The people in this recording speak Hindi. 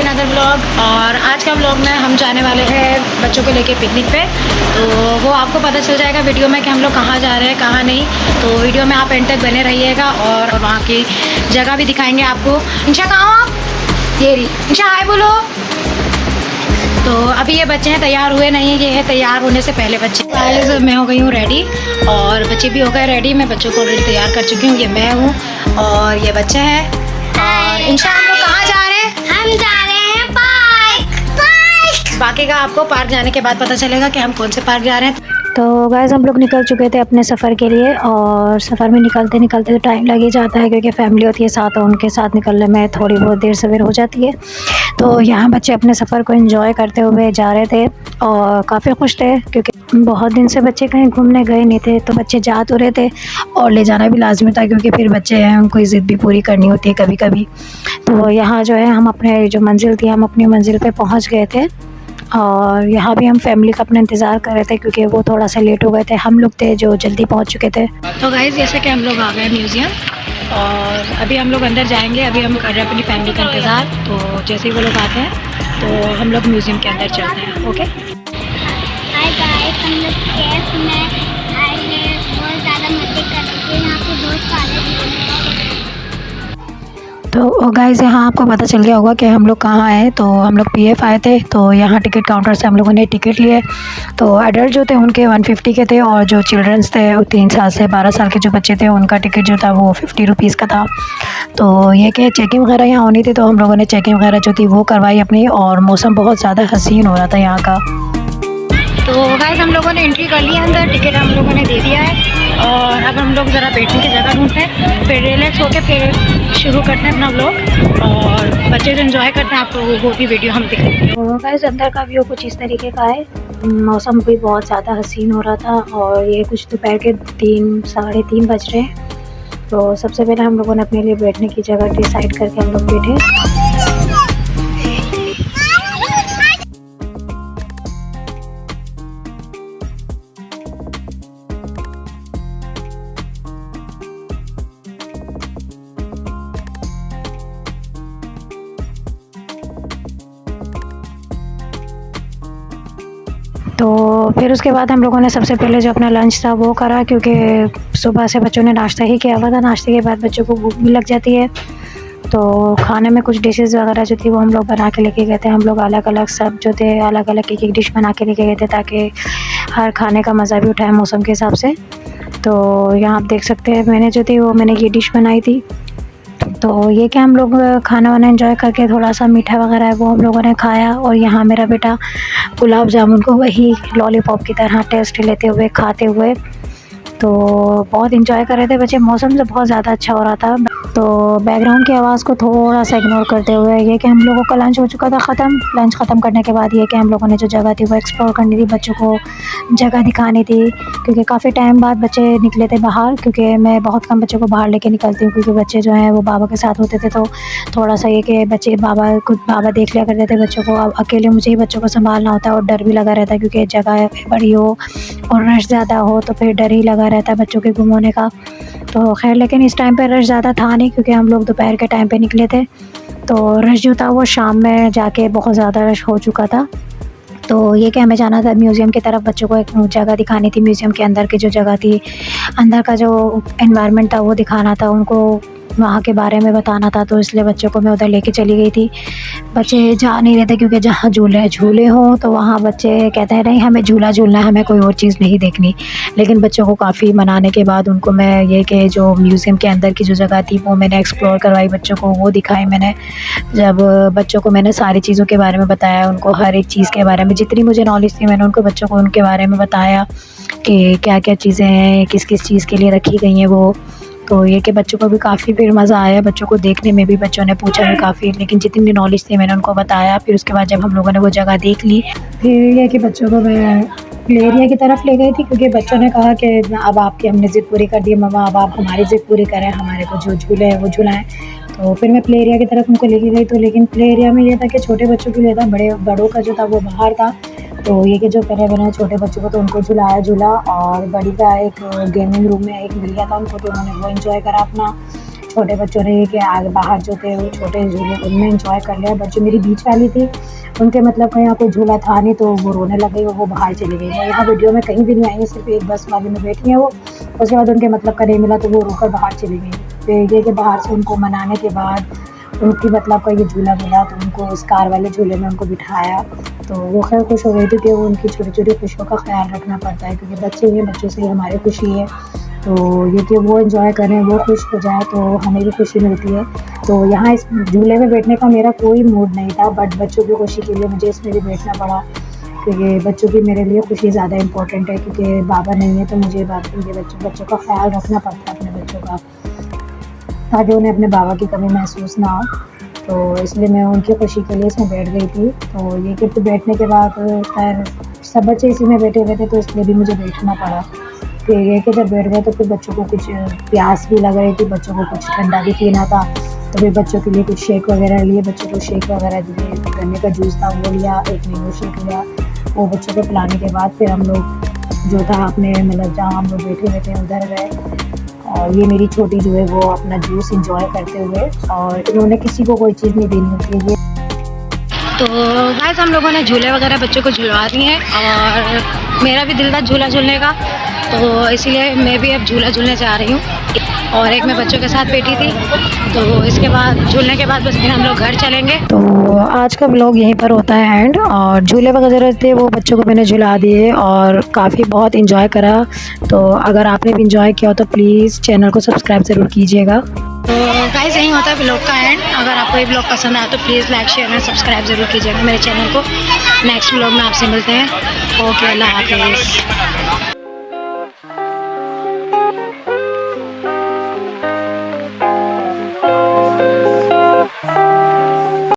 Another vlog. और आज का व्लॉग में हम जाने वाले हैं बच्चों को लेके पिकनिक पे। तो वो आपको पता चल जाएगा वीडियो में कि हम लोग कहाँ जा रहे हैं कहाँ नहीं। तो वीडियो में आप एंड तक बने रहिएगा और वहाँ की जगह भी दिखाएंगे आपको। इंशा कहाँ हो आप? ये रही इंशा, हाय बोलो। तो अभी ये बच्चे हैं तैयार हुए नहीं है, ये है तैयार होने से पहले बच्चे। गाइस मैं हो गई हूँ रेडी और बच्चे भी हो गए रेडी। मैं बच्चों को ऑलरेडी तैयार कर चुकी हूँ। ये मैं हूँ और ये बच्चे हैं। और इंशा हम लोग कहाँ जा रहे हैं? हम जा रहे हैं पार्क। बाकी का आपको पार्क जाने के बाद पता चलेगा कि हम कौन से पार्क जा रहे हैं। तो गाइस हम लोग निकल चुके थे अपने सफ़र के लिए और सफ़र में निकलते निकलते तो टाइम लग ही जाता है क्योंकि फैमिली होती है साथ और उनके साथ निकलने में थोड़ी बहुत देर सवेर हो जाती है। तो यहाँ बच्चे अपने सफ़र को एंजॉय करते हुए जा रहे थे और काफ़ी खुश थे क्योंकि बहुत दिन से बच्चे कहीं घूमने गए नहीं थे। तो बच्चे जा तो रहे थे और ले जाना भी लाजमी था क्योंकि फिर बच्चे हैं उनको ज़िद भी पूरी करनी होती है कभी कभी। तो यहाँ जो है हम अपने जो मंजिल थी हम अपनी मंजिल पर पहुँच गए थे और यहाँ भी हम फैमिली का अपना इंतज़ार कर रहे थे क्योंकि वो थोड़ा सा लेट हो गए थे। हम लोग थे जो जल्दी पहुँच चुके थे। तो गाइस जैसे कि हम लोग आ गए म्यूज़ियम और अभी हम लोग अंदर जाएंगे। अभी हम कर रहे हैं अपनी फैमिली का इंतज़ार। तो जैसे ही वो लोग आते हैं तो हम लोग म्यूज़ियम के अंदर चलते हैं। ओके हाय गाइस, हम लोग कैफ में आए हैं, बहुत ज़्यादा मज़े कर रहे हैं। यहाँ पे बहुत सारे तो गाइस यहाँ आपको पता चल गया होगा कि हम लोग कहाँ आए। तो हम लोग पीएफ आए थे। तो यहाँ टिकट काउंटर से हम लोगों ने टिकट लिए। तो एडल्ट जो थे उनके 150 के थे और जो चिल्ड्रंस थे 3 साल से 12 साल के जो बच्चे थे उनका टिकट जो था वो 50 रुपीज़ का था। तो ये कि चेकिंग वगैरह यहाँ होनी थी तो हम लोगों ने चेकिंग वगैरह जो थी वो करवाई अपनी। और मौसम बहुत ज़्यादा हसीन हो रहा था यहाँ का। तो गाइस हम लोगों ने एंट्री कर लिया अंदर, टिकट हम लोगों ने दे दिया है और अब हम लोग ज़रा बैठने की जगह ढूंढते हैं, फिर रिलैक्स होकर फिर शुरू करते हैं अपना व्लॉग। और बच्चे जो एंजॉय करते हैं आपको वो भी वीडियो हम दिखाएंगे। तो गाइस अंदर का व्यू कुछ इस तरीके का है। मौसम भी बहुत ज़्यादा हसीन हो रहा था और ये कुछ दोपहर के 3 साढ़े 3 बज रहे हैं। तो सबसे पहले हम लोगों ने अपने लिए बैठने की जगह डिसाइड करके हम लोग बैठे। तो फिर उसके बाद हम लोगों ने सबसे पहले जो अपना लंच था वो करा क्योंकि सुबह से बच्चों ने नाश्ता ही किया हुआ था। नाश्ते के बाद बच्चों को भूख भी लग जाती है। तो खाने में कुछ डिशेस वगैरह जो थी वो हम लोग बना के लेके गए थे। हम लोग अलग अलग सब जो थे अलग अलग एक डिश बना के लेके गए थे ताकि हर खाने का मज़ा भी उठाए मौसम के हिसाब से। तो यहाँ आप देख सकते हैं मैंने जो थी वो मैंने ये डिश बनाई थी। तो ये कि हम लोग खाना वाना एंजॉय करके थोड़ा सा मीठा वगैरह है वो हम लोगों ने खाया। और यहाँ मेरा बेटा गुलाब जामुन को वही लॉलीपॉप की तरह टेस्ट लेते हुए खाते हुए तो बहुत इंजॉय कर रहे थे बच्चे। मौसम से बहुत ज़्यादा अच्छा हो रहा था। तो बैकग्राउंड की आवाज़ को थोड़ा सा इग्नोर करते हुए ये कि हम लोगों का लंच हो चुका था ख़त्म। लंच ख़त्म करने के बाद ये कि हम लोगों ने जो जगह थी वो एक्सप्लोर करनी थी, बच्चों को जगह दिखानी थी क्योंकि काफ़ी टाइम बाद बच्चे निकले थे बाहर। क्योंकि मैं बहुत कम बच्चों को बाहर लेके निकलती हूँ क्योंकि बच्चे जो हैं वो बाबा के साथ होते थे। तो थोड़ा सा ये कि बच्चे बाबा देख लिया करते थे बच्चों को। अब अकेले मुझे ही बच्चों को संभालना होता है और डर भी लगा रहता है क्योंकि जगह बड़ी हो और रश ज़्यादा हो तो फिर डर ही लगा रहता है बच्चों के गुम होने का। तो खैर लेकिन इस टाइम पे रश ज़्यादा था नहीं क्योंकि हम लोग दोपहर के टाइम पे निकले थे। तो रश जो था वो शाम में जाके बहुत ज़्यादा रश हो चुका था। तो ये कि हमें जाना था म्यूज़ियम की तरफ, बच्चों को एक जगह दिखानी थी। म्यूज़ियम के अंदर की जो जगह थी, अंदर का जो एनवायरनमेंट था वो दिखाना था उनको, वहाँ के बारे में बताना था। तो इसलिए बच्चों को मैं उधर लेके चली गई थी। बच्चे जा नहीं रहे थे क्योंकि जहाँ झूले हों तो वहाँ बच्चे कहते हैं नहीं हमें झूला झूलना है, हमें कोई और चीज़ नहीं देखनी। लेकिन बच्चों को काफ़ी मनाने के बाद उनको मैं ये कि जो म्यूज़ियम के अंदर की जो जगह थी वो मैंने एक्सप्लोर करवाई, बच्चों को वो दिखाई मैंने। जब बच्चों को मैंने सारी चीज़ों के बारे में बताया, उनको हर एक चीज़ के बारे में जितनी मुझे नॉलेज थी मैंने उनको बच्चों को उनके बारे में बताया कि क्या क्या चीज़ें हैं, किस किस चीज़ के लिए रखी गई हैं वो। तो ये कि बच्चों को भी काफ़ी फिर मज़ा आया, बच्चों को देखने में भी बच्चों ने पूछा भी काफ़ी। लेकिन जितनी नॉलेज थी मैंने उनको बताया। फिर उसके बाद जब हम लोगों ने वो जगह देख ली फिर ये कि बच्चों को मैं प्ले एरिया की तरफ ले गई थी क्योंकि बच्चों ने कहा कि अब आपकी हमने ज़िद पूरी कर दी मम्मा, अब आप हमारी ज़िद पूरी करें, हमारे को जो झूले हैं वो झुलाएँ। तो फिर मैं प्ले एरिया की तरफ उनको लेके गई। तो लेकिन प्ले एरिया में ये था कि छोटे बच्चों के लिए था, बड़ों का जो था वो बाहर था। तो ये कि जो पहले बने छोटे बच्चों को तो उनको झुलाया झूला और बड़ी का एक गेमिंग रूम में एक मिल गया था उनको, तो उन्होंने वो एंजॉय करा अपना। छोटे बच्चों ने कि आगे बाहर जो थे वो छोटे झूले उनमें इंजॉय कर लिया, बट जो मेरी बीच वाली थी उनके मतलब कहीं यहाँ कोई झूला था नहीं तो वो रोने लग गई और वो बाहर चली गई। वो यहाँ वीडियो में कहीं भी नहीं आई है, सिर्फ एक बस वाले में बैठी हैं वो। उसके बाद उनके मतलब का नहीं मिला तो वो रोकर बाहर चली गई। फिर ये कि बाहर से उनको मनाने के बाद उनकी मतलब का ये झूला मिला तो उनको उस कार वाले झूले में उनको बिठाया, तो वो खैर खुश हो गई थी कि वो उनकी छोटी छोटी खुशियों का ख्याल रखना पड़ता है, क्योंकि बच्चे हैं, बच्चों से ही हमारी खुशी है। तो ये कि वो एंजॉय करें, वो खुश हो जाए तो हमें भी खुशी मिलती है। तो यहाँ इस झूले में बैठने का मेरा कोई मूड नहीं था, बट बच्चों की खुशी के लिए मुझे इसमें भी बैठना पड़ा, क्योंकि बच्चों की मेरे लिए खुशी ज़्यादा इम्पोर्टेंट है, क्योंकि बाबा नहीं है तो मुझे बच्चों का ख्याल रखना पड़ता है, अपने बच्चों का, ताकि उन्हें अपने बाबा की कमी महसूस ना हो। तो इसलिए मैं उनकी खुशी के लिए इसमें बैठ गई थी। तो ये कि फिर बैठने के बाद खैर सब बच्चे इसी में बैठे हुए थे तो इसलिए भी मुझे बैठना पड़ा। फिर ये कि जब बैठ गए तो फिर बच्चों को कुछ प्यास भी लग रही थी, बच्चों को कुछ ठंडा भी पीना था, तो फिर बच्चों के लिए कुछ शेक वगैरह लिए, बच्चों को शेक वगैरह दिए, गन्ने का जूस था वो लिया, एक नींबू शेक लिया। वो बच्चों को पिलाने के बाद फिर हम लोग जो था अपने मतलब जहाँ हम लोग बैठे हुए थे उधर गए, और ये मेरी छोटी जो है वो अपना जूस एंजॉय करते हुए, और इन्होंने किसी को कोई चीज़ नहीं देनी होती है। तो गाइस हम लोगों ने झूले वगैरह बच्चों को झुलवा दिए हैं, और मेरा भी दिल था झूला झूलने का, तो इसीलिए मैं भी अब झूला झूलने जा रही हूँ। और एक मैं बच्चों के साथ बैठी थी, तो इसके बाद झूलने के बाद बस फिर हम लोग घर चलेंगे। तो आज का ब्लॉग यहीं पर होता है एंड, और झूले वगैरह थे वो बच्चों को मैंने झुला दिए और काफ़ी बहुत इंजॉय करा। तो अगर आपने भी इंजॉय किया हो तो प्लीज़ चैनल को सब्सक्राइब ज़रूर कीजिएगा। तो गाइस यहीं होता है ब्लॉग का एंड। अगर आपको ये ब्लॉग पसंद आया तो please like share and subscribe ज़रूर कीजिएगा मेरे चैनल को। नेक्स्ट ब्लॉग में आपसे मिलते हैं। ओके, अल्लाह हाफिज़।